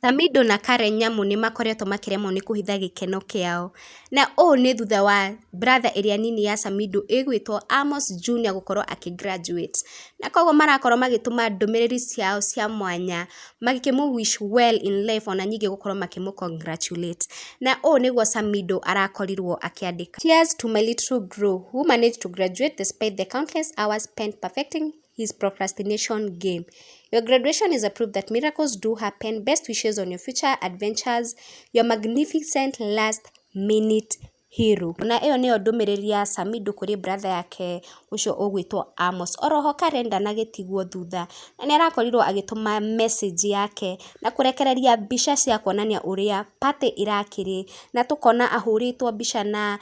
Samidoh na Nyamu nĩ makoretwo makĩremwo nĩ kũhitha gĩkeno kĩao. Na ũũ nĩ thutha wa Bratha ĩrĩa nini ya Samidoh ĩgwĩtwo Amos Jr gũkorwo graduate. Na koguo marakorwo magĩtũma ndũmĩrĩri ciao cia mwanya magĩkĩmũ wish well in life ona nyingĩ gũkorwo makĩmũ congratulate. Na ũũ nĩguo Samidoh arakorirwo akĩandĩka. Cheers to my little bro who managed to graduate despite the countless hours spent perfecting his procrastination game. Your graduation is a proof that miracles do happen. Best wishes on your future adventures. Your magnificent last minute hero. Na ĩyo nĩyo ndũmĩrĩri ya Samidoh kũrĩ Bratha yake ũcio ũgwĩtwo Amos. Oroho Karen ndanagĩtigwo thutha na nĩ arakorirwo agĩtũma message yake na kũrekereria mbica cia kuonania ũrĩa party irakĩrĩ, na tũkona ahũrĩtwo mbica na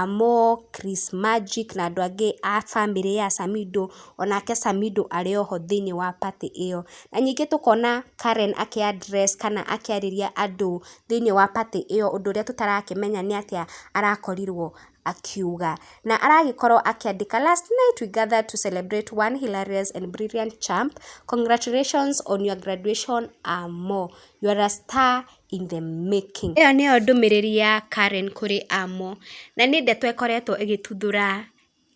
Mo, Chris Magic na andũ angĩ a family ya Samidoh, onake Samidoh arĩ oho thĩinĩ wa party ĩyo. Na nyingĩ tũkona Karen akĩ-address kana akĩarĩria andũ thĩinĩ wa party ĩyo, ũndũ ũrĩa tũtarakĩmenya nĩ atĩa arakorirwo akiuga. Na aragĩkorwo akĩandĩka, last night we gathered to celebrate one hilarious and brilliant champ. Congratulations on your graduation, Amo. You are a star in the making. Ĩyo nĩyo ndũmĩrĩri ya Karen kũrĩ Amo. Na nĩ ndeto ĩkoretwo ĩgĩtuthũra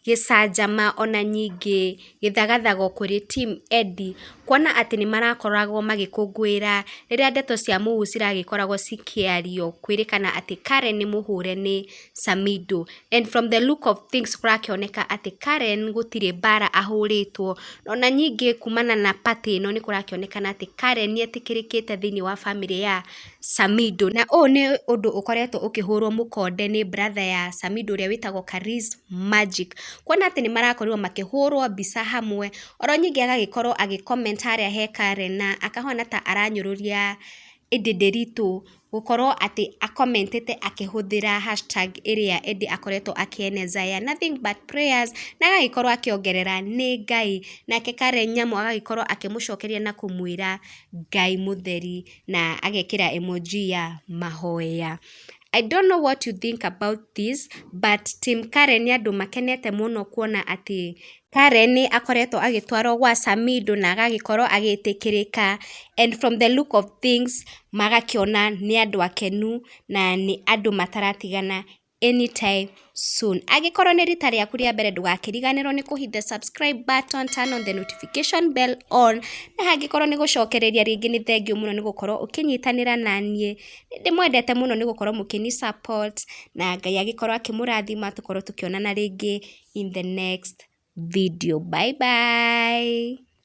gĩcanjama ona nyingĩ gĩthagathago kũrĩ team Eddie, kuona atĩ nĩ marakoragwo magĩkũngũĩra rĩrĩa ndeto cia mũhuhu ciragĩkoragwo cikĩario kwĩrĩkana atĩ Karen nĩ mũhũre nĩ Samidoh. And from the look of things kũrakĩoneka atĩ Karen gũtirĩ mbara ahũrĩtwo, ona nyingĩ kumana na party ĩno nĩ kũrakĩonekana atĩ Karen nĩ etĩkĩrĩkĩte thĩinĩ wa family ya Samidoh. Na ũũ nĩ ũndũ ũkoretwo ũkĩhũrwo mukonde nĩ Bratha ya Samidoh ũrĩa wĩtagwo Chris Magic, kuona atĩ nĩ marakorirwo makĩhũrwo mbica hamwe, oro nyingĩ agagĩkorwo agĩcomment harĩa he Karen na akahana ta aranyũrũria Eddie ritũ gũkorwo atĩ akomentete akĩhũthĩra hashtag ĩrĩa Eddie akoretwo akĩeneza ya nothing but prayers, na agagĩkorwo akĩongerera nĩ Ngai, nake Karen Nyamu agagĩkorwo akĩmũcokeria na kũmwĩra Ngai mũtheri na agekĩra emoji ya mahoya. I don't know what you think about this, but Team Karen nĩ andũ makenete mũno kuona atĩ Karen nĩ akoretwo agĩtwarwo gwa Samidoh na agagĩkorwo agĩtĩkĩrĩka, and from the look of things magakĩona nĩ andũ akenu na nĩ andũ mataratigana anytime soon. Angĩkorwo nĩ rita rĩaku rĩa mbere, ndũgakĩriganĩrwo nĩ kũhitha subscribe button, turn on the notification bell on, na hangĩkorwo nĩ gũcokereria rĩngĩ nĩ thengiũ mũno nĩ gũkorwo ũkĩnyitanĩra na niĩ. Ndĩmwendete mũno nĩ gũkorwo mũkĩni support, na Ngai agĩkorwo akĩmũrathima tũkorwo tũkĩonana rĩngĩ in the next video. Bye bye.